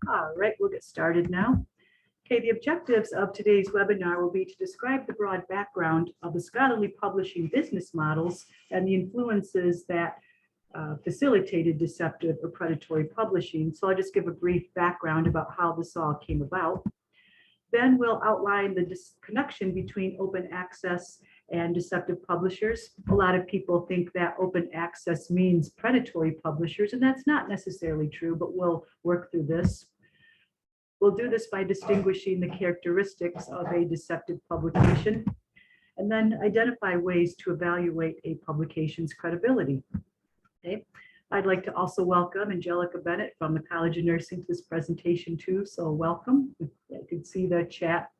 All right, we'll get started now. Okay, the objectives of today's webinar will be to describe the broad background of the scholarly publishing business models and the influences that facilitated deceptive or predatory publishing. So I'll just give a brief background about how this all came about. Then we'll outline the connection between open access and deceptive publishers. A lot of people think that open access means predatory publishers, and that's not necessarily true, but we'll work through this. We'll do this by distinguishing the characteristics of a deceptive publication, and then identify ways to evaluate a publication's credibility. Okay. I'd like to also welcome Angelica Bennett from the College of Nursing to this presentation too, so welcome. I can see the chat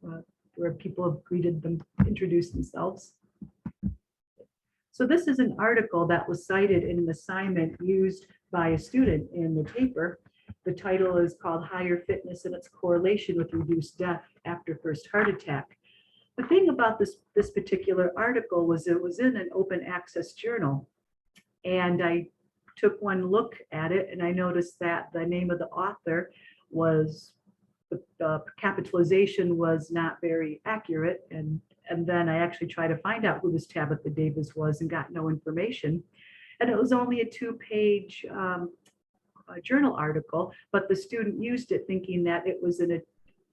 where people have greeted them, introduced themselves. So this is an article that was cited in an assignment used by a student in the paper. The title is called Higher Fitness and Its Correlation with Reduced Death After First Heart Attack. The thing about this particular article was it was in an open access journal. And I took one look at it and I noticed that the name of the author was, the capitalization was not very accurate. And then I actually tried to find out who this Tabitha Davis was and got no information. And it was only a 2-page journal article, but the student used it thinking that it was in a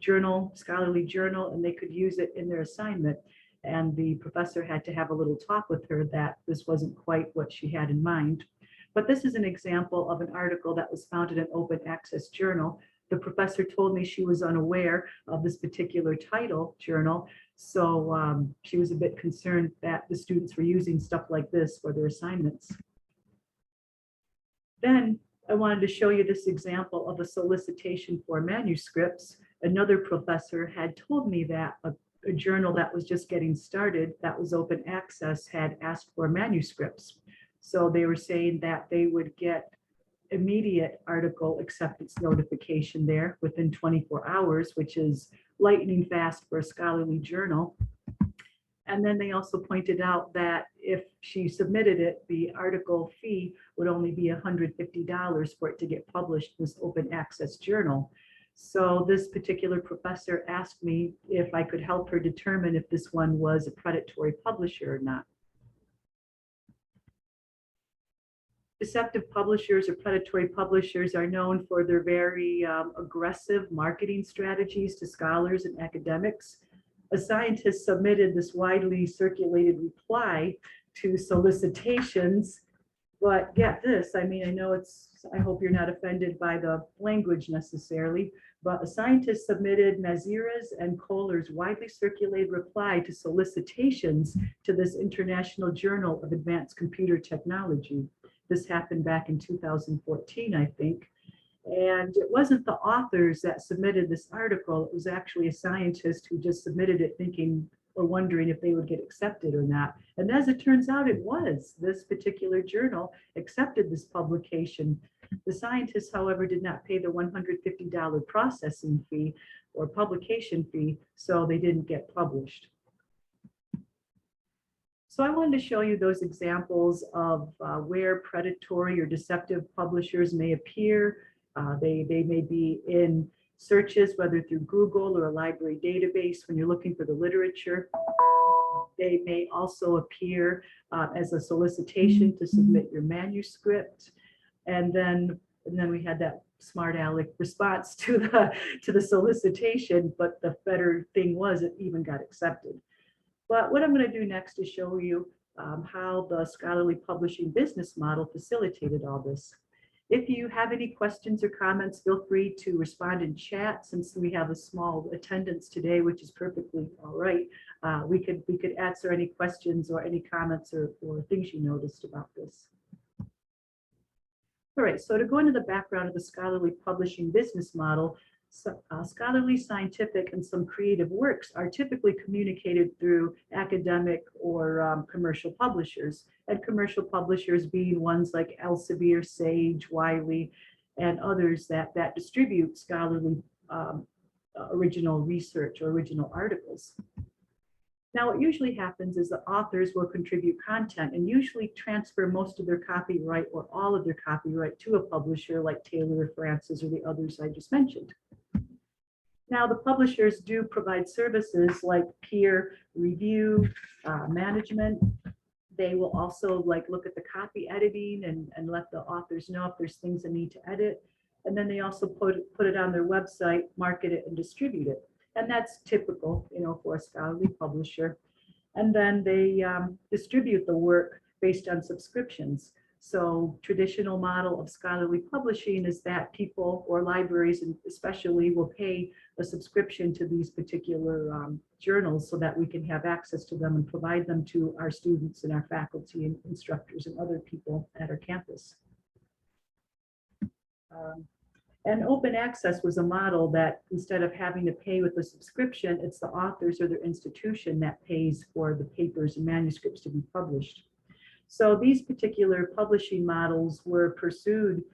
journal, scholarly journal, and they could use it in their assignment. And the professor had to have a little talk with her that this wasn't quite what she had in mind. But this is an example of an article that was found in an open access journal. The professor told me she was unaware of this particular title journal, so she was a bit concerned that the students were using stuff like this for their assignments. Then I wanted to show you this example of a solicitation for manuscripts. Another professor had told me that a journal that was just getting started, that was open access, had asked for manuscripts. So they were saying that they would get immediate article acceptance notification there within 24 hours, which is lightning fast for a scholarly journal. And then they also pointed out that if she submitted it, the article fee would only be $150 for it to get published in this open access journal. So this particular professor asked me if I could help her determine if this one was a predatory publisher or not. Deceptive publishers or predatory publishers are known for their very aggressive marketing strategies to scholars and academics. A scientist submitted this widely circulated reply to solicitations, but get this, I mean, I know I hope you're not offended by the language necessarily, but a scientist submitted Mazira's and Kohler's widely circulated reply to solicitations to this International Journal of Advanced Computer Technology. This happened back in 2014, I think. And it wasn't the authors that submitted this article. It was actually a scientist who just submitted it thinking or wondering if they would get accepted or not. And as it turns out, it was. This particular journal accepted this publication. The scientists, however, did not pay the $150 processing fee or publication fee, so they didn't get published. So I wanted to show you those examples of where predatory or deceptive publishers may appear. They may be in searches, whether through Google or a library database when you're looking for the literature. They may also appear as a solicitation to submit your manuscript. And then we had that smart aleck response to the solicitation, but the better thing was it even got accepted. But what I'm going to do next is show you how the scholarly publishing business model facilitated all this. If you have any questions or comments, feel free to respond in chat. Since we have a small attendance today, which is perfectly all right, we could answer any questions or any comments or things you noticed about this. All right, so to go into the background of the scholarly publishing business model, scholarly, scientific, and some creative works are typically communicated through academic or commercial publishers, and commercial publishers being ones like Elsevier, Sage, Wiley, and others that distribute scholarly original research or original articles. Now, what usually happens is the authors will contribute content and usually transfer most of their copyright or all of their copyright to a publisher like Taylor or Francis or the others I just mentioned. Now, the publishers do provide services like peer review, management. They will also look at the copy editing and let the authors know if there's things that need to edit. And then they also put it on their website, market it, and distribute it. And that's typical, for a scholarly publisher. And then they distribute the work based on subscriptions. So traditional model of scholarly publishing is that people or libraries and especially will pay a subscription to these particular journals so that we can have access to them and provide them to our students and our faculty and instructors and other people at our campus. And open access was a model that instead of having to pay with a subscription, it's the authors or their institution that pays for the papers and manuscripts to be published. So these particular publishing models were pursued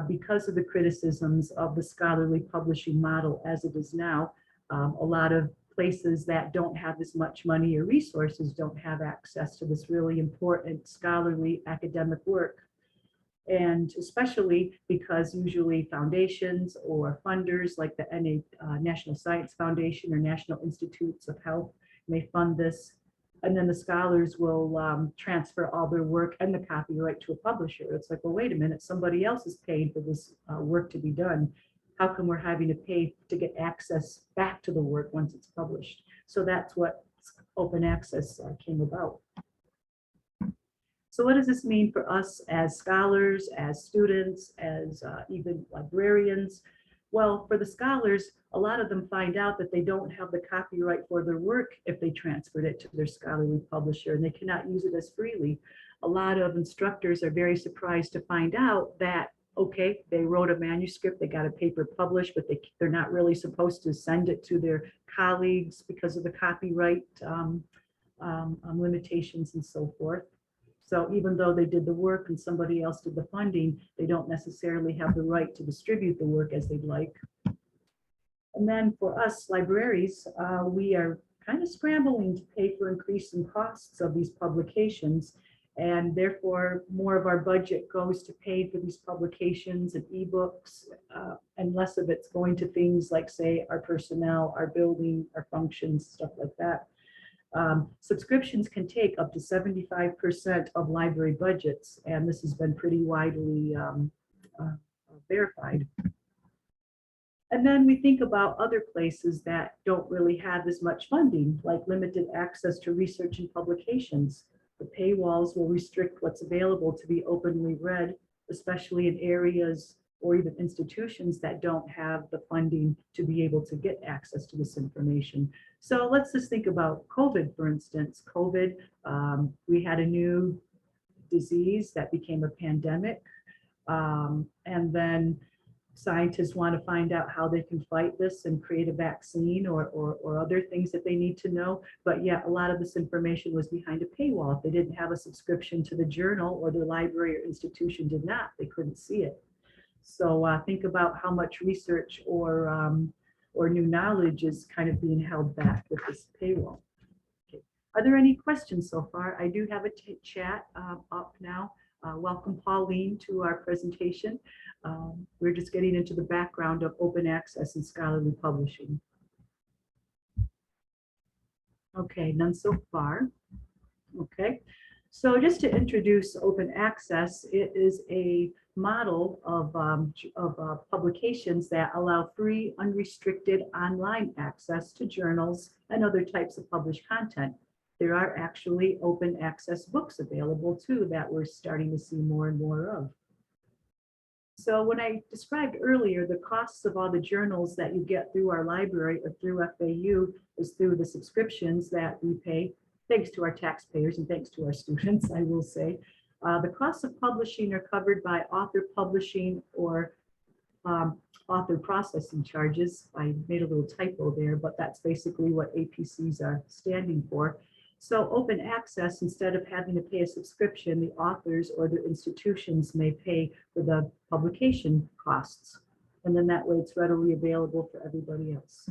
because of the criticisms of the scholarly publishing model as it is now. A lot of places that don't have as much money or resources don't have access to this really important scholarly academic work. And especially because usually foundations or funders like the National Science Foundation or National Institutes of Health may fund this. And then the scholars will transfer all their work and the copyright to a publisher. It's like, well, wait a minute, somebody else is paid for this work to be done. How come we're having to pay to get access back to the work once it's published? So that's what open access came about. So what does this mean for us as scholars, as students, as even librarians? Well, for the scholars, a lot of them find out that they don't have the copyright for their work if they transferred it to their scholarly publisher, and they cannot use it as freely. A lot of instructors are very surprised to find out that, okay, they wrote a manuscript, they got a paper published, but they're not really supposed to send it to their colleagues because of the copyright limitations and so forth. So even though they did the work and somebody else did the funding, they don't necessarily have the right to distribute the work as they'd like. And then for us libraries, we are kind of scrambling to pay for increasing costs of these publications. And therefore, more of our budget goes to pay for these publications and ebooks, and less of it's going to things like, say, our personnel, our building, our functions, stuff like that. Subscriptions can take up to 75% of library budgets, and this has been pretty widely verified. And then we think about other places that don't really have as much funding, like limited access to research and publications. The paywalls will restrict what's available to be openly read, especially in areas or even institutions that don't have the funding to be able to get access to this information. So let's just think about COVID, for instance. COVID, we had a new disease that became a pandemic. And then scientists want to find out how they can fight this and create a vaccine or other things that they need to know. But yeah, a lot of this information was behind a paywall. If they didn't have a subscription to the journal or their library or institution did not, they couldn't see it. So think about how much research or new knowledge is kind of being held back with this paywall. Okay. Are there any questions so far? I do have a chat up now. Welcome, Pauline, to our presentation. We're just getting into the background of open access and scholarly publishing. Okay, none so far. Okay, so just to introduce open access, it is a model of publications that allow free, unrestricted online access to journals and other types of published content. There are actually open access books available too that we're starting to see more and more of. So when I described earlier, the costs of all the journals that you get through our library or through FAU is through the subscriptions that we pay, thanks to our taxpayers and thanks to our students, I will say. The costs of publishing are covered by author publishing or author processing charges. I made a little typo there, but that's basically what APCs are standing for. So open access, instead of having to pay a subscription, the authors or their institutions may pay for the publication costs. And then that way it's readily available for everybody else.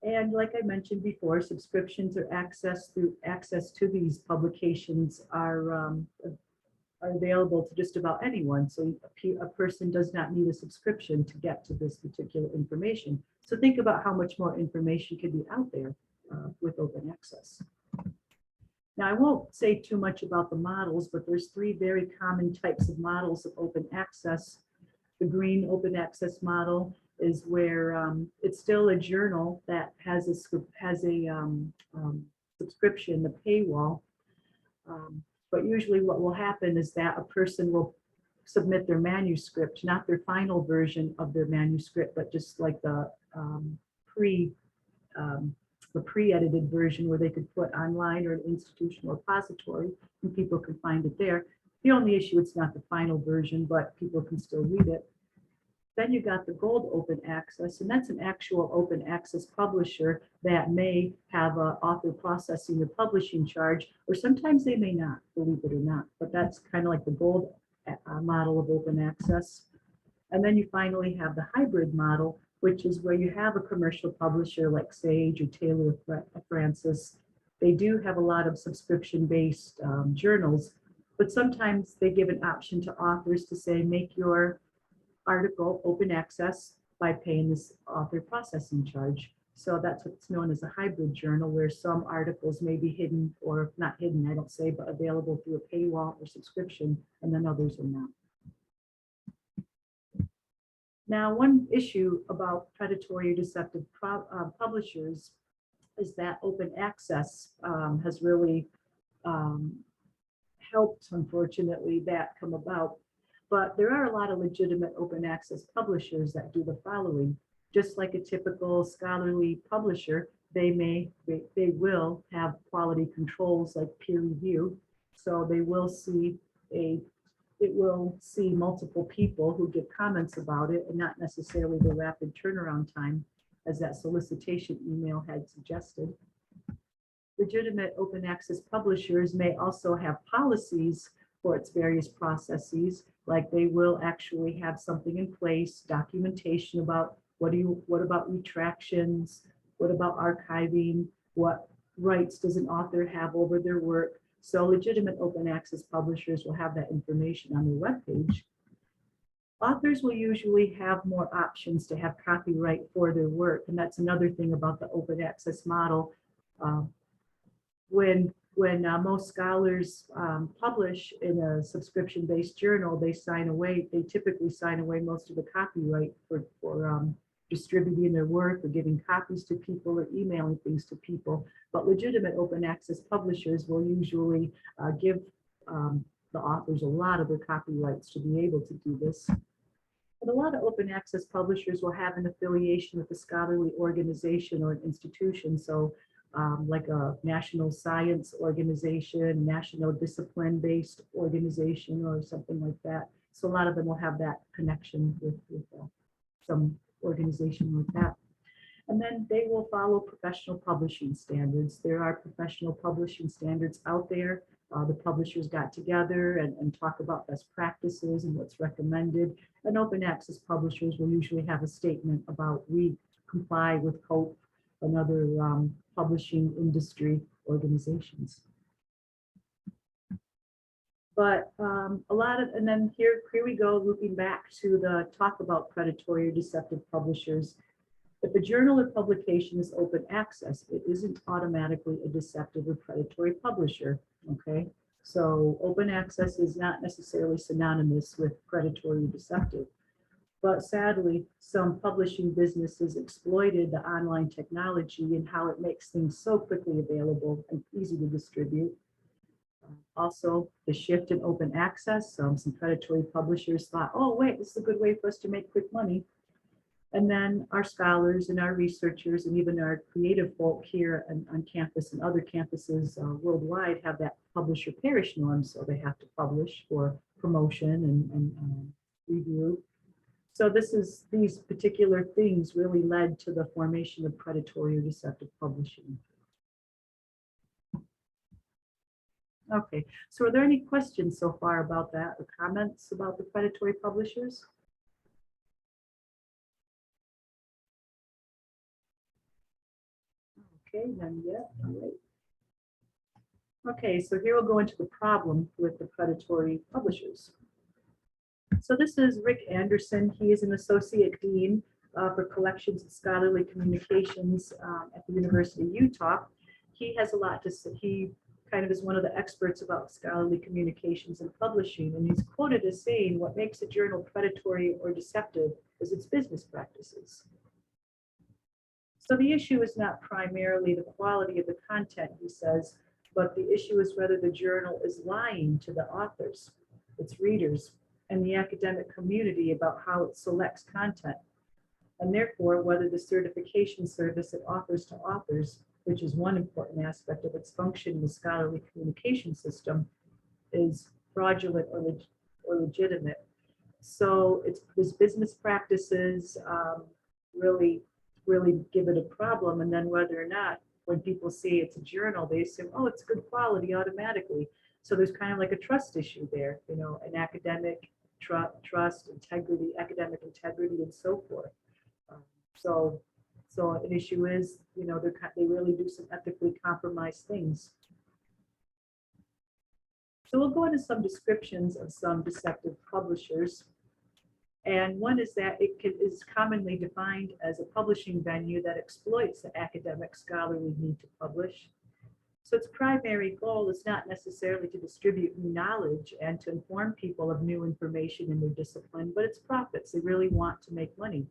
And like I mentioned before, subscriptions or access to these publications are available to just about anyone. So a person does not need a subscription to get to this particular information. So think about how much more information could be out there with open access. Now, I won't say too much about the models, but there's three very common types of models of open access. The green open access model is where it's still a journal that has a subscription, the paywall. But usually what will happen is that a person will submit their manuscript, not their final version of their manuscript, but just like the pre the pre-edited version where they could put online or an institutional repository and people can find it there. The only issue, it's not the final version, but people can still read it. Then you got the gold open access, and that's an actual open access publisher that may have an author processing or publishing charge, or sometimes they may not, believe it or not, but that's kind of like the gold model of open access. And then you finally have the hybrid model, which is where you have a commercial publisher like Sage or Taylor Francis. They do have a lot of subscription-based journals, but sometimes they give an option to authors to say, make your article open access by paying this author processing charge. So that's what's known as a hybrid journal, where some articles may be hidden, or not hidden, I don't say, but available through a paywall or subscription, and then others are not. Now, one issue about predatory or deceptive publishers is that open access has really helped, unfortunately, that come about. But there are a lot of legitimate open access publishers that do the following. Just like a typical scholarly publisher, they will have quality controls like peer review. So they will see it will see multiple people who give comments about it, and not necessarily the rapid turnaround time as that solicitation email had suggested. Legitimate open access publishers may also have policies for its various processes, like they will actually have something in place, documentation about what about retractions, what about archiving, what rights does an author have over their work. So legitimate open access publishers will have that information on their webpage. Authors will usually have more options to have copyright for their work, and that's another thing about the open access model. When most scholars publish in a subscription-based journal, they typically sign away most of the copyright for distributing their work or giving copies to people or emailing things to people. But legitimate open access publishers will usually give the authors a lot of their copyrights to be able to do this. But a lot of open access publishers will have an affiliation with a scholarly organization or an institution. So like a national science organization, national discipline-based organization, or something like that. So a lot of them will have that connection with some organization like that. And then they will follow professional publishing standards. There are professional publishing standards out there. The publishers got together and talk about best practices and what's recommended. And open access publishers will usually have a statement about we comply with COPE and other publishing industry organizations. But and then here we go, looping back to the talk about predatory or deceptive publishers. If a journal or publication is open access, it isn't automatically a deceptive or predatory publisher, okay? So open access is not necessarily synonymous with predatory or deceptive. But sadly, some publishing businesses exploited the online technology and how it makes things so quickly available and easy to distribute. Also, the shift in open access, some predatory publishers thought, oh, wait, this is a good way for us to make quick money. And then our scholars and our researchers and even our creative folk here on campus and other campuses worldwide have that publisher perish norm, so they have to publish for promotion and review. So these particular things really led to the formation of predatory or deceptive publishing. Okay, so are there any questions so far about that or comments about the predatory publishers? Okay, none yet. All right. Okay, so here we'll go into the problem with the predatory publishers. So this is Rick Anderson. He is an associate dean for collections and scholarly communications at the University of Utah. He has a lot to say. He kind of is one of the experts about scholarly communications and publishing, and he's quoted as saying, "What makes a journal predatory or deceptive is its business practices." So the issue is not primarily the quality of the content, he says, but the issue is whether the journal is lying to the authors, its readers, and the academic community about how it selects content, and therefore whether the certification service it offers to authors, which is one important aspect of its function in the scholarly communication system, is fraudulent or legitimate. So it's this business practices really give it a problem, and then whether or not when people see it's a journal, they assume, oh, it's good quality automatically. So there's kind of like a trust issue there, you know, an academic trust, integrity, academic integrity, and so forth. So an issue is, you know, they really do some ethically compromised things. So we'll go into some descriptions of some deceptive publishers. And one is that it is commonly defined as a publishing venue that exploits the academic scholarly need to publish. So its primary goal is not necessarily to distribute new knowledge and to inform people of new information in their discipline, but it's profits. They really want to make money.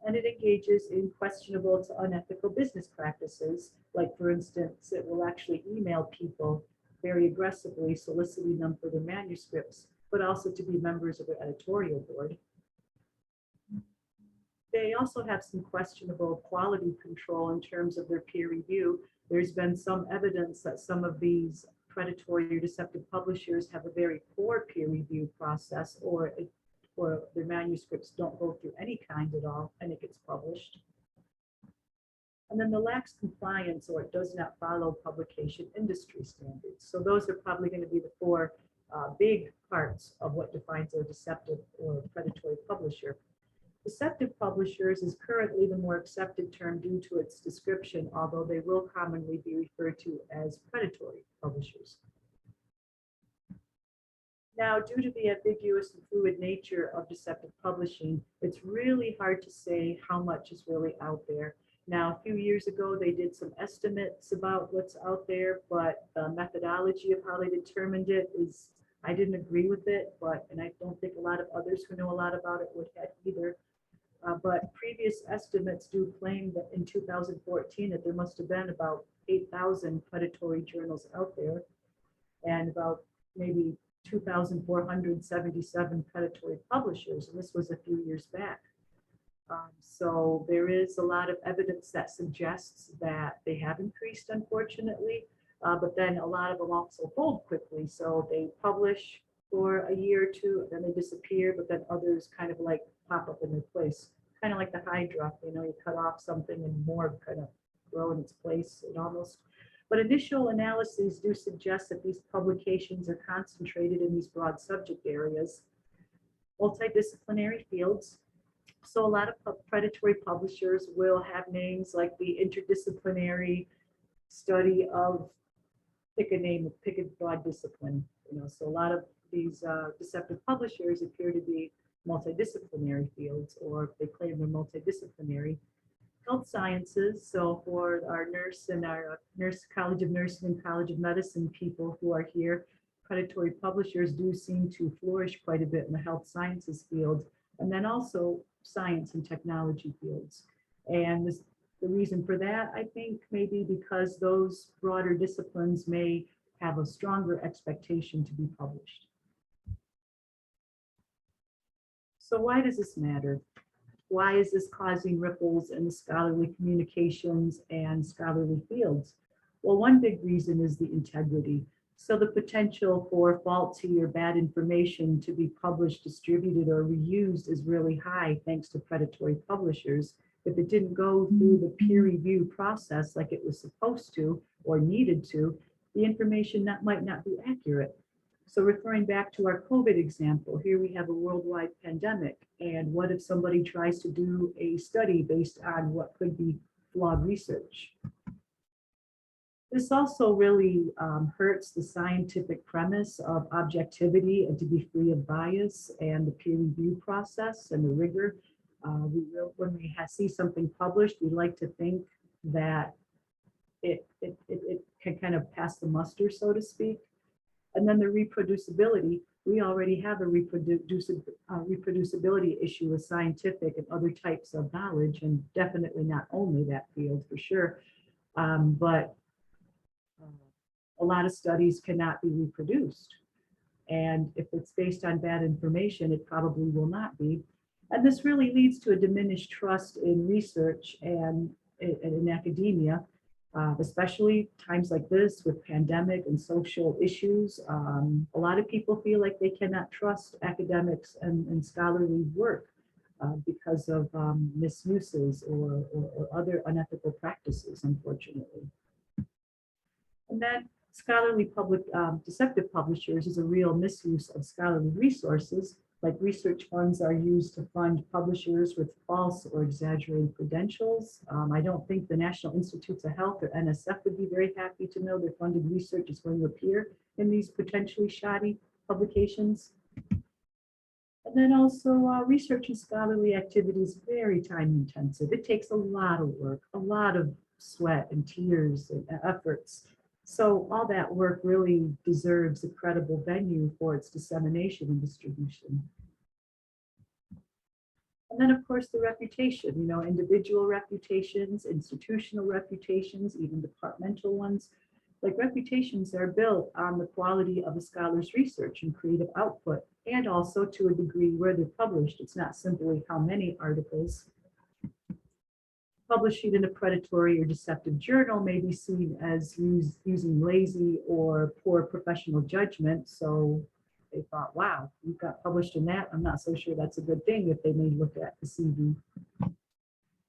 And it engages in questionable to unethical business practices, like, for instance, it will actually email people very aggressively, soliciting them for their manuscripts, but also to be members of their editorial board. They also have some questionable quality control in terms of their peer review. There's been some evidence that some of these predatory or deceptive publishers have a very poor peer review process, or their manuscripts don't go through any kind at all and it gets published. And then the lacks compliance, or it does not follow publication industry standards. So those are probably going to be the four big parts of what defines a deceptive or predatory publisher. Deceptive publishers is currently the more accepted term due to its description, although they will commonly be referred to as predatory publishers. Now, due to the ambiguous and fluid nature of deceptive publishing, it's really hard to say how much is really out there. Now, a few years ago, they did some estimates about what's out there, but the methodology of how they determined it is, I didn't agree with it, and I don't think a lot of others who know a lot about it would have either. But previous estimates do claim that in 2014 that there must have been about 8,000 predatory journals out there, and about maybe 2,477 predatory publishers, and this was a few years back. So there is a lot of evidence that suggests that they have increased, unfortunately, but then a lot of them also fold quickly. So they publish for a year or two, then they disappear, but then others kind of like pop up in their place. Kind of like the Hydra, you know, you cut off something and more kind of grow in its place, and almost. But initial analyses do suggest that these publications are concentrated in these broad subject areas, multidisciplinary fields. So a lot of predatory publishers will have names like the interdisciplinary study of, pick a broad discipline. You know, so a lot of these deceptive publishers appear to be multidisciplinary fields, or they claim they're multidisciplinary. Health sciences, so for our nurse and our College of Nursing and College of Medicine people who are here, predatory publishers do seem to flourish quite a bit in the health sciences field, and then also science and technology fields. And the reason for that, I think, maybe because those broader disciplines may have a stronger expectation to be published. So why does this matter? Why is this causing ripples in the scholarly communications and scholarly fields? Well, one big reason is the integrity. So the potential for faulty or bad information to be published, distributed, or reused is really high thanks to predatory publishers. If it didn't go through the peer review process like it was supposed to or needed to, the information might not be accurate. So referring back to our COVID example, here we have a worldwide pandemic. And what if somebody tries to do a study based on what could be flawed research. This also really hurts the scientific premise of objectivity and to be free of bias and the peer review process and the rigor. When we see something published, we like to think that it can kind of pass the muster, so to speak. And then the reproducibility, we already have a reproducibility issue with scientific and other types of knowledge, and definitely not only that field for sure, but a lot of studies cannot be reproduced. And if it's based on bad information, it probably will not be. And this really leads to a diminished trust in research and in academia, especially times like this with pandemic and social issues. A lot of people feel like they cannot trust academics and scholarly work because of misuses or other unethical practices, unfortunately. And then scholarly deceptive publishers is a real misuse of scholarly resources, like research funds are used to fund publishers with false or exaggerated credentials. I don't think the National Institutes of Health or NSF would be very happy to know their funded research is going to appear in these potentially shoddy publications. And then also research and scholarly activity is very time intensive. It takes a lot of work, a lot of sweat and tears and efforts. So all that work really deserves a credible venue for its dissemination and distribution. And then of course the reputation, individual reputations, institutional reputations, even departmental ones. Like reputations are built on the quality of a scholar's research and creative output, and also to a degree where they're published. It's not simply how many articles. Publishing in a predatory or deceptive journal may be seen as using lazy or poor professional judgment. So they thought, wow, you got published in that. I'm not so sure that's a good thing if they may look at the CV.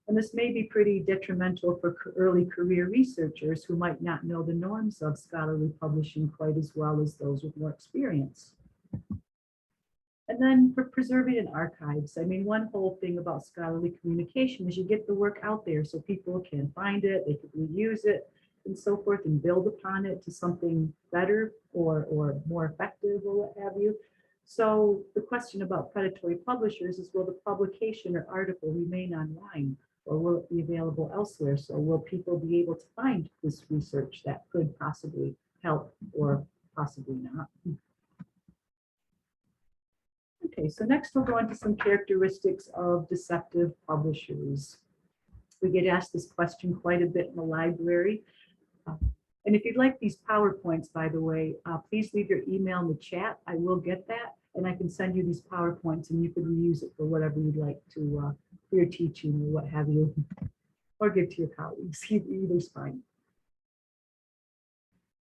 And this may be pretty detrimental for early career researchers who might not know the norms of scholarly publishing quite as well as those with more experience. And then for preserving in archives, one whole thing about scholarly communication is you get the work out there so people can find it, they can reuse it and so forth and build upon it to something better or more effective or what have you. So the question about predatory publishers is, will the publication or article remain online or will it be available elsewhere? So will people be able to find this research that could possibly help or possibly not? Okay, so next we'll go into some characteristics of deceptive publishers. We get asked this question quite a bit in the library. And if you'd like these PowerPoints, by the way, please leave your email in the chat. I will get that, and I can send you these PowerPoints, and you could reuse it for whatever you'd like to, for your teaching or what have you, or give to your colleagues. Either's fine.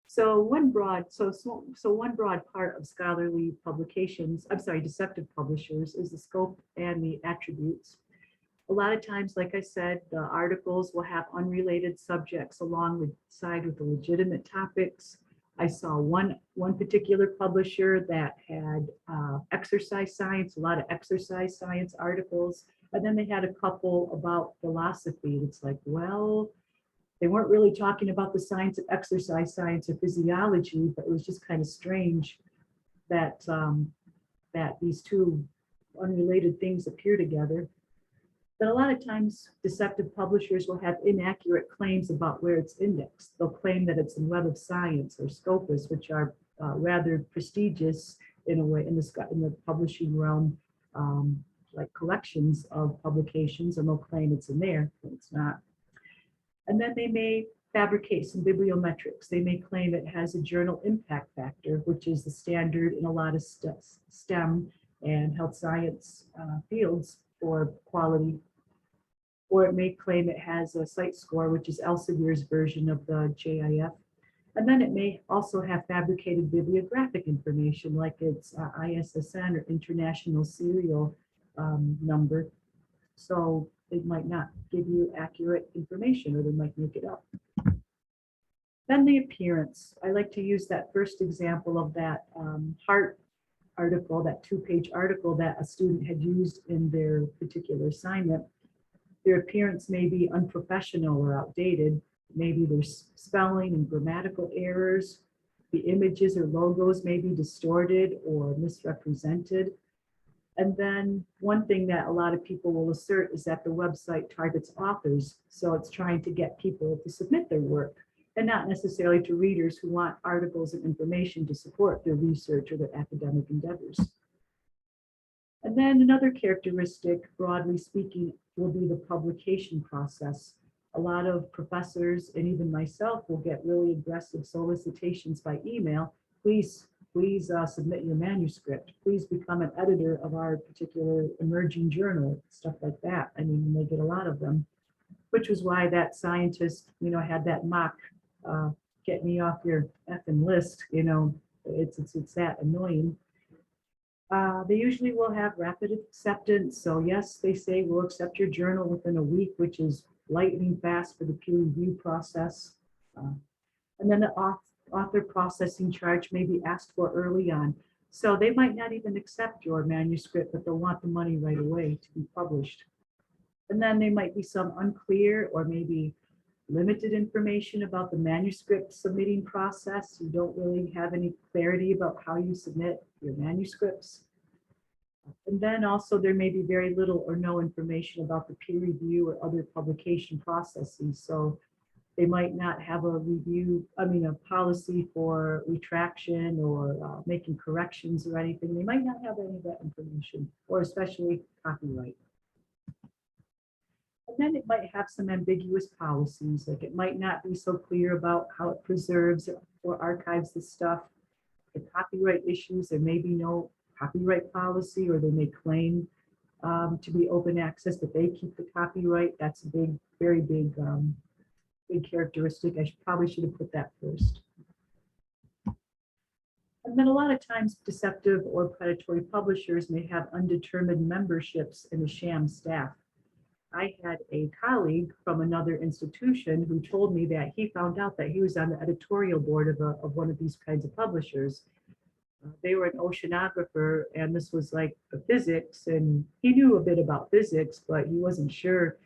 So one broad part of scholarly publications, deceptive publishers, is the scope and the attributes. A lot of times, like I said, the articles will have unrelated subjects alongside with the legitimate topics. I saw one particular publisher that had exercise science, a lot of exercise science articles, and then they had a couple about philosophy. It's like, well, they weren't really talking about the science of exercise science or physiology, but it was just kind of strange that that these two unrelated things appear together. But a lot of times deceptive publishers will have inaccurate claims about where it's indexed. They'll claim that it's in Web of Science or Scopus, which are rather prestigious in a way in the publishing realm, like collections of publications, and they'll claim it's in there, but it's not. And then they may fabricate some bibliometrics. They may claim it has a journal impact factor, which is the standard in a lot of STEM and health science fields for quality. Or it may claim it has a site score, which is Elsevier's version of the JIF. And then it may also have fabricated bibliographic information, like its ISSN or International Serial Number. So it might not give you accurate information, or they might make it up. Then the appearance. I like to use that first example of that Hart article, that 2-page article that a student had used in their particular assignment. Their appearance may be unprofessional or outdated. Maybe there's spelling and grammatical errors. The images or logos may be distorted or misrepresented. And then one thing that a lot of people will assert is that the website targets authors. So it's trying to get people to submit their work and not necessarily to readers who want articles and information to support their research or their academic endeavors. And then another characteristic, broadly speaking, will be the publication process. A lot of professors and even myself will get really aggressive solicitations by email. Please submit your manuscript. Please become an editor of our particular emerging journal, stuff like that. I mean, they get a lot of them, which was why that scientist, had that mock, get me off your effing list, it's that annoying. They usually will have rapid acceptance. So yes, they say we'll accept your journal within a week, which is lightning fast for the peer review process. And then the author processing charge may be asked for early on. So they might not even accept your manuscript, but they'll want the money right away to be published. And then there might be some unclear or maybe limited information about the manuscript submitting process. You don't really have any clarity about how you submit your manuscripts. And then also there may be very little or no information about the peer review or other publication processes. So they might not have a policy for retraction or making corrections or anything. They might not have any of that information, or especially copyright. And then it might have some ambiguous policies, like it might not be so clear about how it preserves or archives the stuff. The copyright issues, there may be no copyright policy, or they may claim to be open access, but they keep the copyright. That's a big, very big, big characteristic. I probably should have put that first. And then a lot of times deceptive or predatory publishers may have undetermined memberships in the sham staff. I had a colleague from another institution who told me that he found out that he was on the editorial board of one of these kinds of publishers. They were an oceanographer, and this was like the physics, and he knew a bit about physics, but he wasn't sure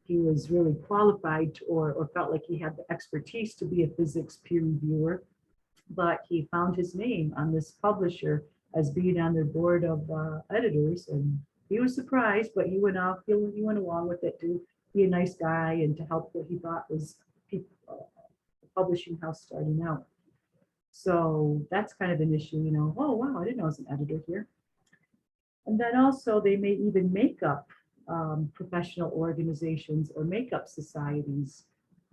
he was really qualified or felt like he had the expertise to be a physics peer reviewer. But he found his name on this publisher as being on their board of editors, and he was surprised, but he went along with it to be a nice guy and to help what he thought was a publishing house starting out. So that's kind of an issue, oh wow, I didn't know I was an editor here. And then also they may even make up professional organizations or make up societies.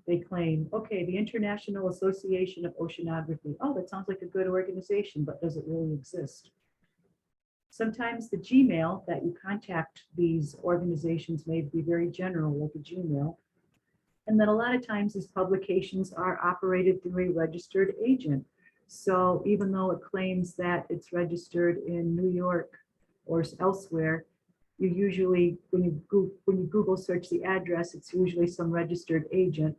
They claim, okay, the International Association of Oceanography. Oh, that sounds like a good organization, but does it really exist? Sometimes the Gmail that you contact these organizations may be very general, like a Gmail. And then a lot of times these publications are operated through a registered agent. So even though it claims that it's registered in New York or elsewhere, you usually, when you Google search the address, it's usually some registered agent.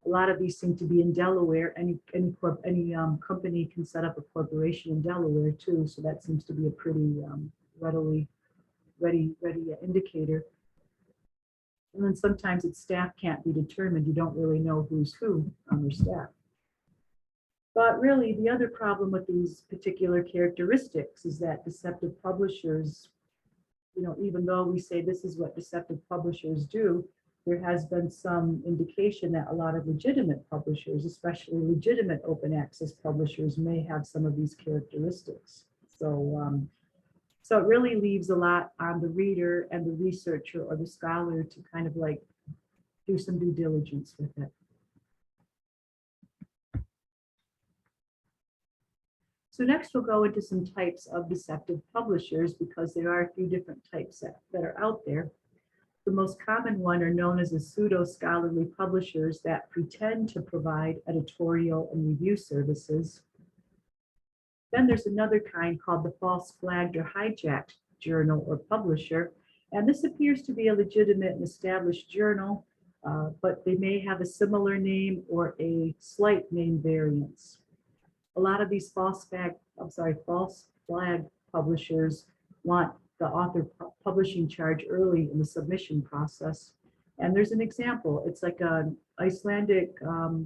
A lot of these seem to be in Delaware. Any company can set up a corporation in Delaware too, so that seems to be a pretty ready indicator. And then sometimes its staff can't be determined. You don't really know who's who on their staff. But really, the other problem with these particular characteristics is that deceptive publishers, even though we say this is what deceptive publishers do, there has been some indication that a lot of legitimate publishers, especially legitimate open access publishers, may have some of these characteristics. So it really leaves a lot on the reader and the researcher or the scholar to kind of like do some due diligence with it. So next we'll go into some types of deceptive publishers, because there are a few different types that are out there. The most common one are known as the pseudo-scholarly publishers that pretend to provide editorial and review services. Then there's another kind called the false flagged or hijacked journal or publisher. And this appears to be a legitimate and established journal, but they may have a similar name or a slight name variance. A lot of these false flag publishers want the author publishing charge early in the submission process. And there's an example. It's like an Icelandic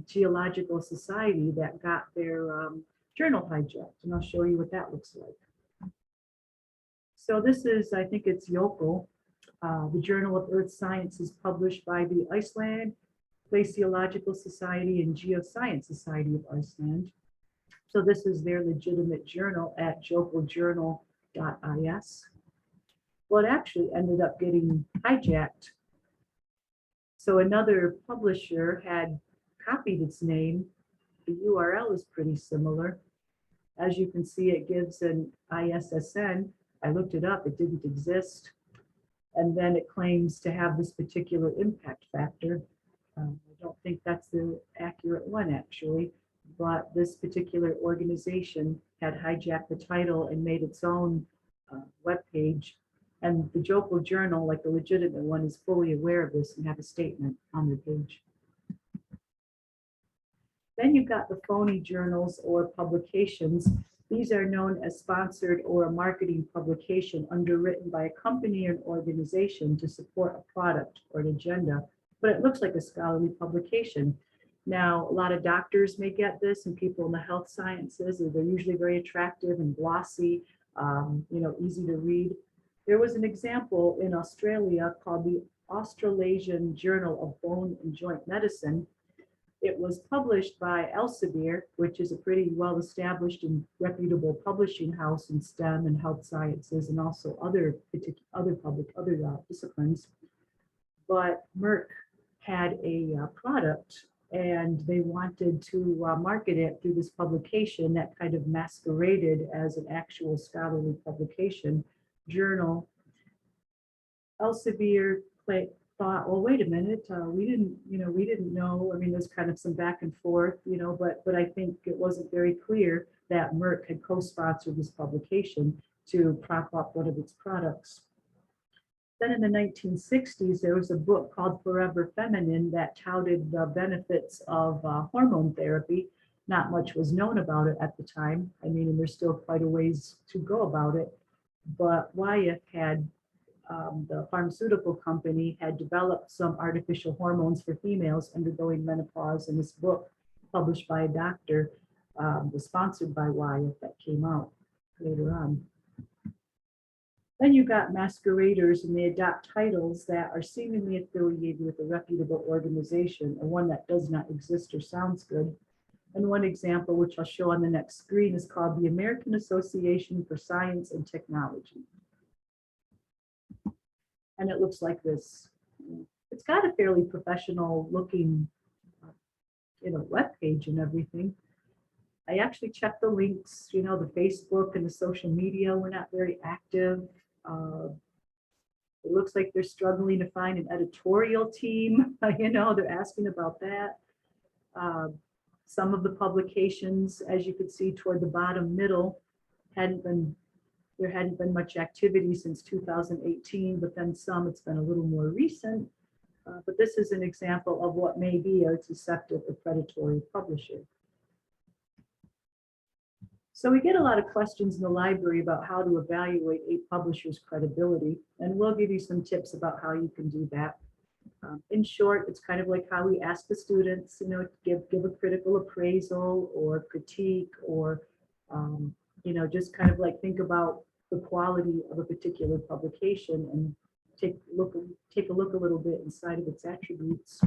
geological society that got their journal hijacked. And I'll show you what that looks like. So this is, I think it's Yokel. The Journal of Earth Science is published by the Iceland Glaciological Society and Geoscience Society of Iceland. So this is their legitimate journal at jokeljournal.is. Well, it actually ended up getting hijacked. So another publisher had copied its name. The URL is pretty similar. As you can see, it gives an ISSN. I looked it up, it didn't exist. And then it claims to have this particular impact factor. I don't think that's the accurate one, actually, but this particular organization had hijacked the title and made its own webpage. And the Jokel Journal, like the legitimate one, is fully aware of this and have a statement on their page. Then you've got the phony journals or publications. These are known as sponsored or a marketing publication underwritten by a company or an organization to support a product or an agenda, but it looks like a scholarly publication. Now, a lot of doctors may get this and people in the health sciences, they're usually very attractive and glossy, easy to read. There was an example in Australia called the Australasian Journal of Bone and Joint Medicine. It was published by Elsevier, which is a pretty well-established and reputable publishing house in STEM and health sciences and also other disciplines. But Merck had a product and they wanted to market it through this publication that kind of masqueraded as an actual scholarly publication journal. Elsevier thought, well, wait a minute, we didn't know. I mean, there's kind of some back and forth, but I think it wasn't very clear that Merck had co-sponsored this publication to prop up one of its products. Then in the 1960s, there was a book called Forever Feminine that touted the benefits of hormone therapy. Not much was known about it at the time. I mean, and there's still quite a ways to go about it. But Wyeth had, the pharmaceutical company had developed some artificial hormones for females undergoing menopause. And this book, published by a doctor, was sponsored by Wyeth that came out later on. Then you got masqueraders, and they adopt titles that are seemingly affiliated with a reputable organization, or one that does not exist or sounds good. And one example, which I'll show on the next screen, is called the American Association for Science and Technology. And it looks like this. It's got a fairly professional looking, web page and everything. I actually checked the links, the Facebook and the social media were not very active. It looks like they're struggling to find an editorial team. They're asking about that. Some of the publications, as you could see toward the bottom middle, there hadn't been much activity since 2018, but then some, it's been a little more recent. But this is an example of what may be a deceptive or predatory publisher. So we get a lot of questions in the library about how to evaluate a publisher's credibility, and we'll give you some tips about how you can do that. In short, it's kind of like how we ask the students, give a critical appraisal or critique, or just kind of like think about the quality of a particular publication and take a look a little bit inside of its attributes.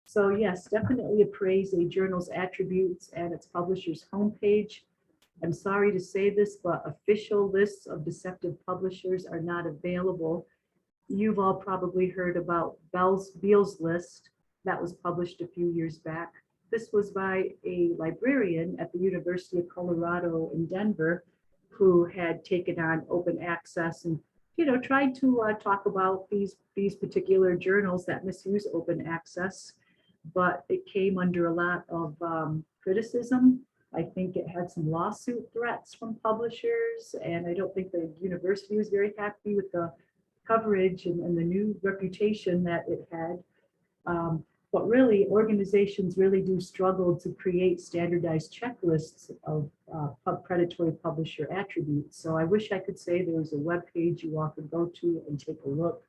So yes, definitely appraise a journal's attributes and its publisher's homepage. I'm sorry to say this, but official lists of deceptive publishers are not available. You've all probably heard about Beall's list that was published a few years back. This was by a librarian at the University of Colorado in Denver who had taken on open access and tried to talk about these particular journals that misuse open access. But it came under a lot of criticism. I think it had some lawsuit threats from publishers, and I don't think the university was very happy with the coverage and the new reputation that it had. But really, organizations really do struggle to create standardized checklists of predatory publisher attributes. So I wish I could say there was a web page you all could go to and take a look.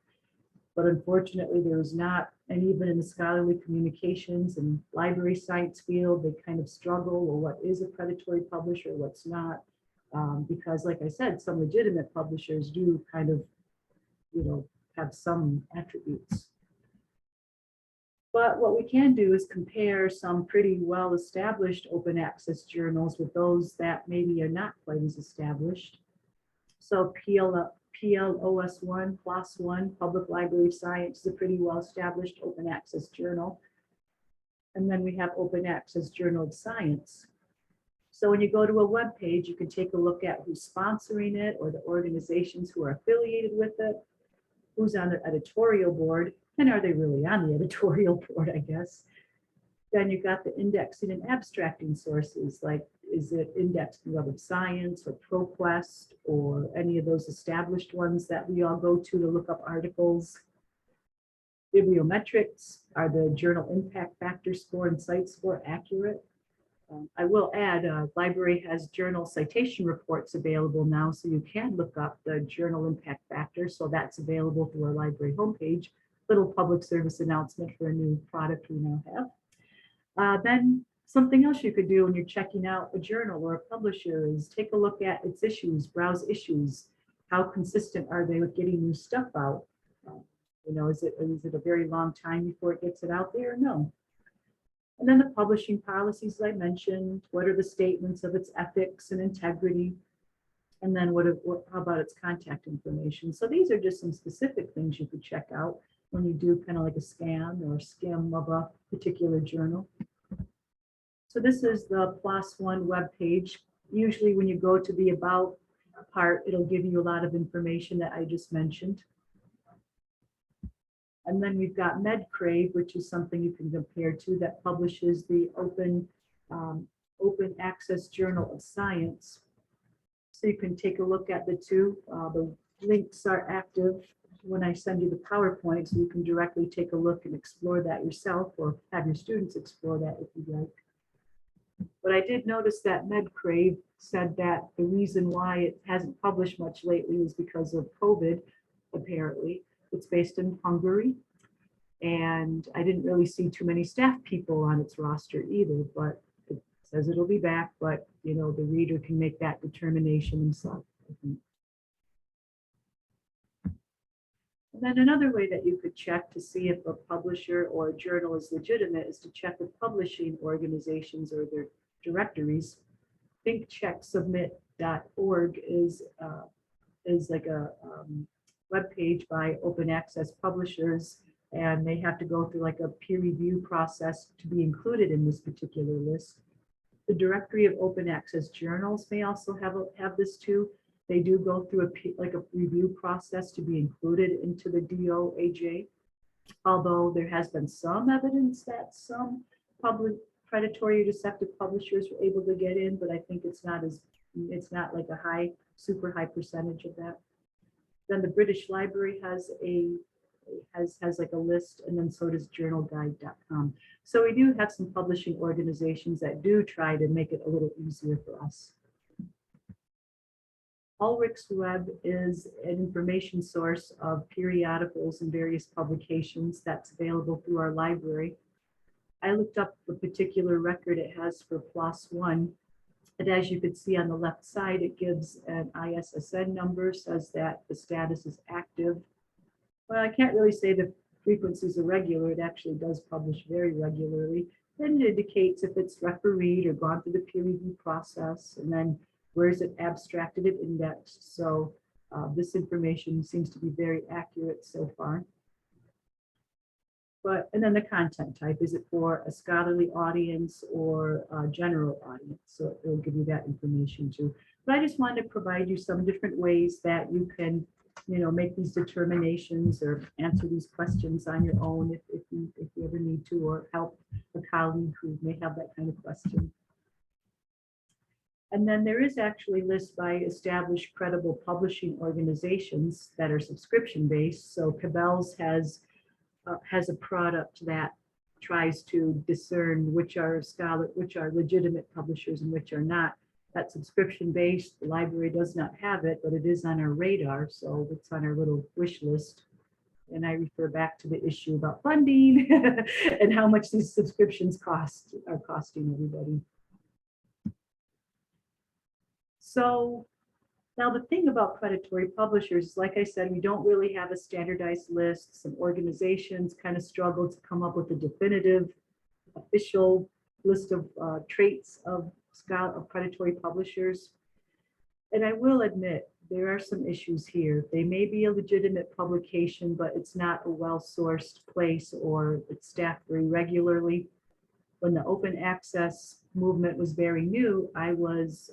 but unfortunately there is not. And even in the scholarly communications and library science field, they kind of struggle, well, what is a predatory publisher, what's not? Because like I said, some legitimate publishers do kind of, have some attributes. But what we can do is compare some pretty well-established open access journals with those that maybe are not quite as established. So PLOS1, PLOS1, Public Library of Science is a pretty well-established open access journal. And then we have Open Access Journal of Science. So when you go to a web page, you can take a look at who's sponsoring it or the organizations who are affiliated with it, who's on the editorial board, and are they really on the editorial board, I guess. Then you've got the indexing and abstracting sources, like is it indexed in Web of Science or ProQuest or any of those established ones that we all go to look up articles. Bibliometrics, are the journal impact factor score and site score accurate? I will add, library has journal citation reports available now, so you can look up the journal impact factor. So that's available through our library homepage. Little public service announcement for a new product we now have. Then something else you could do when you're checking out a journal or a publisher is take a look at its issues, browse issues. How consistent are they with getting new stuff out? Is it a very long time before it gets it out there? No. And then the publishing policies I mentioned, what are the statements of its ethics and integrity? And then how about its contact information? So these are just some specific things you could check out when you do kind of like a scan or skim of a particular journal. So this is the PLOS1 web page. Usually when you go to the About part, it'll give you a lot of information that I just mentioned. And then we've got MedCrave, which is something you can compare to, that publishes the open access journal of science. So you can take a look at the two. The links are active when I send you the PowerPoint, so you can directly take a look and explore that yourself or have your students explore that if you'd like. But I did notice that MedCrave said that the reason why it hasn't published much lately is because of COVID, apparently. It's based in Hungary, and I didn't really see too many staff people on its roster either, but it says it'll be back, but the reader can make that determination himself, I think. And then another way that you could check to see if a publisher or a journal is legitimate is to check with publishing organizations or their directories. thinkchecksubmit.org is like a web page by open access publishers, and they have to go through like a peer review process to be included in this particular list. The directory of open access journals may also have this too. They do go through a review process to be included into the DOAJ, although there has been some evidence that some predatory or deceptive publishers were able to get in, but I think it's not like a super high percentage of that. Then the British Library has like a list, and then so does journalguide.com. So we do have some publishing organizations that do try to make it a little easier for us. Ulrich's Web is an information source of periodicals and various publications that's available through our library. I looked up the particular record it has for PLOS1. And as you can see on the left side, it gives an ISSN number, says that the status is active. Well, I can't really say the frequencies are regular. It actually does publish very regularly. Then it indicates if it's refereed or gone through the peer review process, and then where is it abstracted and indexed. So this information seems to be very accurate so far. And then the content type, is it for a scholarly audience or a general audience? So it'll give you that information too. But I just wanted to provide you some different ways that you can, make these determinations or answer these questions on your own if you ever need to, or help a colleague who may have that kind of question. And then there is actually lists by established credible publishing organizations that are subscription based. So Cabell's has a product that tries to discern which are legitimate publishers and which are not. That's subscription based. The library does not have it, but it is on our radar, so it's on our little wish list. And I refer back to the issue about funding and how much these subscriptions are costing everybody. So now the thing about predatory publishers is, like I said, we don't really have a standardized list. Some organizations kind of struggle to come up with a definitive official list of traits of predatory publishers. And I will admit, there are some issues here. They may be a legitimate publication, but it's not a well-sourced place, or it's staffed very regularly. When the open access movement was very new, I was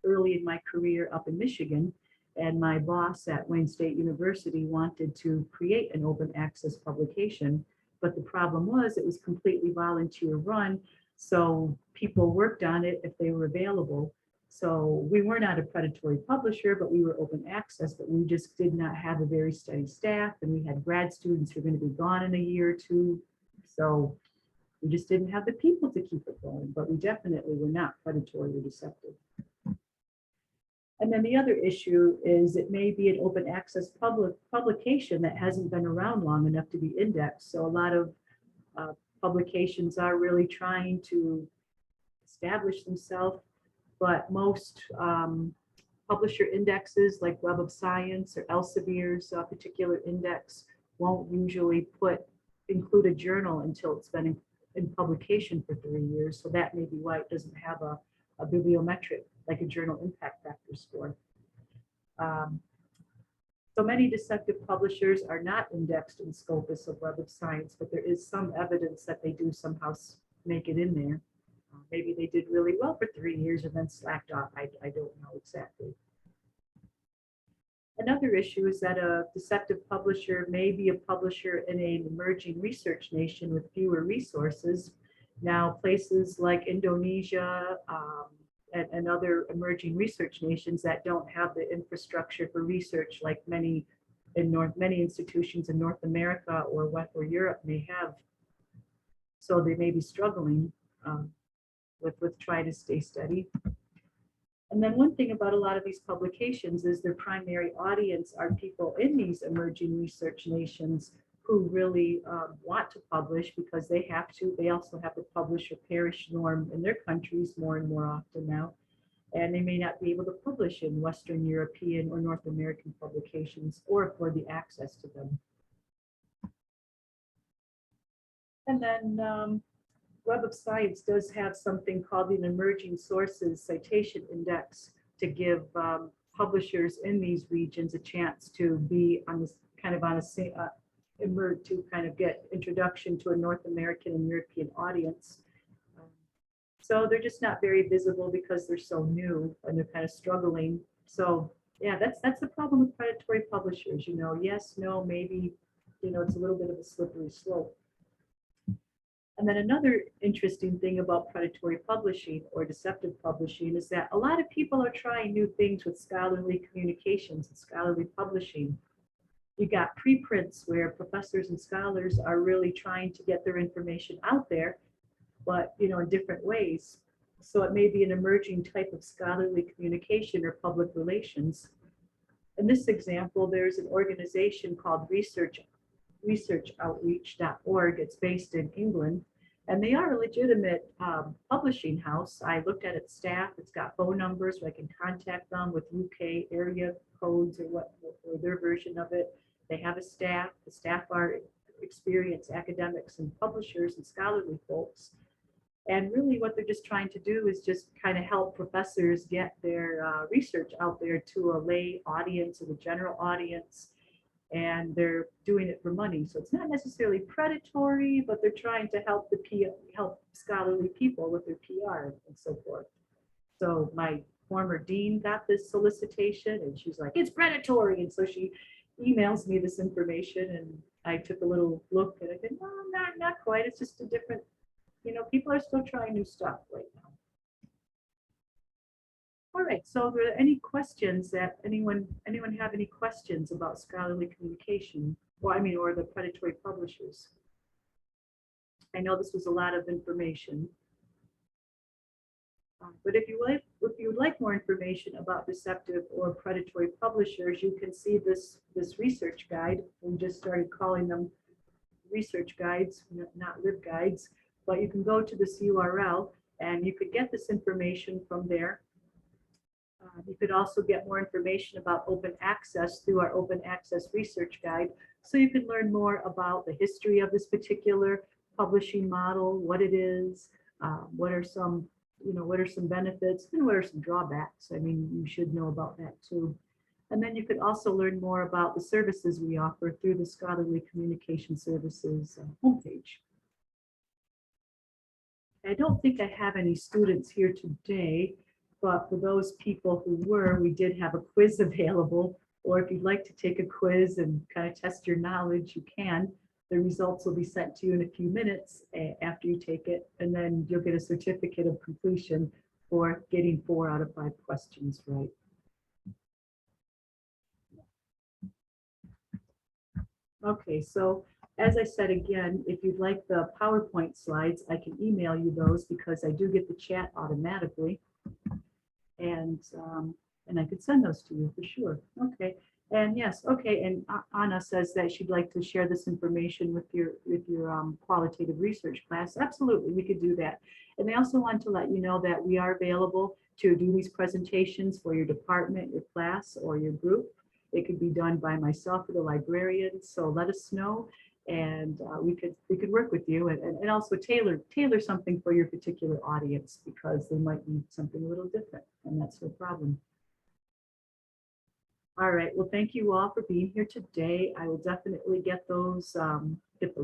early in my career up in Michigan, and my boss at Wayne State University wanted to create an open access publication. But the problem was it was completely volunteer run, so people worked on it if they were available. So we were not a predatory publisher, but we were open access, but we just did not have a very steady staff, and we had grad students who were going to be gone in a year or two. So we just didn't have the people to keep it going, but we definitely were not predatory or deceptive. And then the other issue is it may be an open access publication that hasn't been around long enough to be indexed. So a lot of publications are really trying to establish themselves, but most publisher indexes like Web of Science or Elsevier's particular index won't usually include a journal until it's been in publication for 3 years. So that may be why it doesn't have a bibliometric, like a journal impact factor score. So many deceptive publishers are not indexed in Scopus of Web of Science, but there is some evidence that they do somehow make it in there. Maybe they did really well for 3 years and then slacked off. I don't know exactly. Another issue is that a deceptive publisher may be a publisher in an emerging research nation with fewer resources. Now, places like Indonesia and other emerging research nations that don't have the infrastructure for research like many institutions in North America or Europe may have. So they may be struggling with trying to stay steady. And then one thing about a lot of these publications is their primary audience are people in these emerging research nations who really want to publish because they have to. They also have to publish a parish norm in their countries more and more often now. And they may not be able to publish in Western European or North American publications or afford the access to them. And then Web of Science does have something called an Emerging Sources Citation Index to give publishers in these regions a chance to be on this kind of on a emerge to kind of get introduction to a North American and European audience. So they're just not very visible because they're so new and they're kind of struggling. So yeah, that's the problem with predatory publishers. You know, yes, no, maybe, you know, it's a little bit of a slippery slope. And then another interesting thing about predatory publishing or deceptive publishing is that a lot of people are trying new things with scholarly communications and scholarly publishing. You got preprints where professors and scholars are really trying to get their information out there, but you know, in different ways. So it may be an emerging type of scholarly communication or public relations. In this example, there's an organization called researchoutreach.org. It's based in England, and they are a legitimate publishing house. I looked at its staff. It's got phone numbers where I can contact them with UK area codes or their version of it. They have a staff. The staff are experienced academics and publishers and scholarly folks. And really what they're just trying to do is just kind of help professors get their research out there to a lay audience or the general audience. And they're doing it for money. So it's not necessarily predatory, but they're trying to help help scholarly people with their PR and so forth. So my former dean got this solicitation and she's like, it's predatory. And so she emails me this information and I took a little look and I said, no, not quite. It's just a different, you know, people are still trying new stuff right now. All right, so are there any questions that anyone have any questions about scholarly communication? Well, I mean, or the predatory publishers? I know this was a lot of information. But if you would like more information about deceptive or predatory publishers, you can see this research guide. We just started calling them research guides, not lib guides, but you can go to this URL and you could get this information from there. You could also get more information about open access through our open access research guide. So you can learn more about the history of this particular publishing model, what it is, what are some benefits and what are some drawbacks. I mean, you should know about that too. And then you could also learn more about the services we offer through the Scholarly Communication Services homepage. I don't think I have any students here today, but for those people who were, we did have a quiz available, or if you'd like to take a quiz and kind of test your knowledge, you can. The results will be sent to you in a few minutes after you take it, and then you'll get a certificate of completion for getting 4 out of 5 questions right. Okay, so as I said again, if you'd like the PowerPoint slides, I can email you those because I do get the chat automatically. And I could send those to you for sure. Okay, and yes, okay, and Anna says that she'd like to share this information with your qualitative research class. Absolutely, we could do that. And I also want to let you know that we are available to do these presentations for your department, your class, or your group. It could be done by myself or the librarian, so let us know, and we could work with you and also tailor something for your particular audience because they might need something a little different, and that's no problem. All right, well, thank you all for being here today. I will definitely get those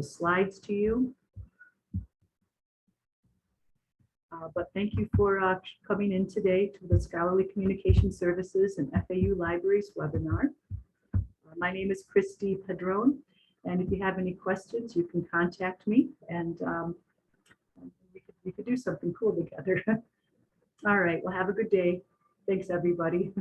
slides to you. But thank you for coming in today to the Scholarly Communication Services and FAU Libraries webinar. My name is Christy Padron, and if you have any questions, you can contact me, and we could do something cool together. All right, well, have a good day. Thanks, everybody.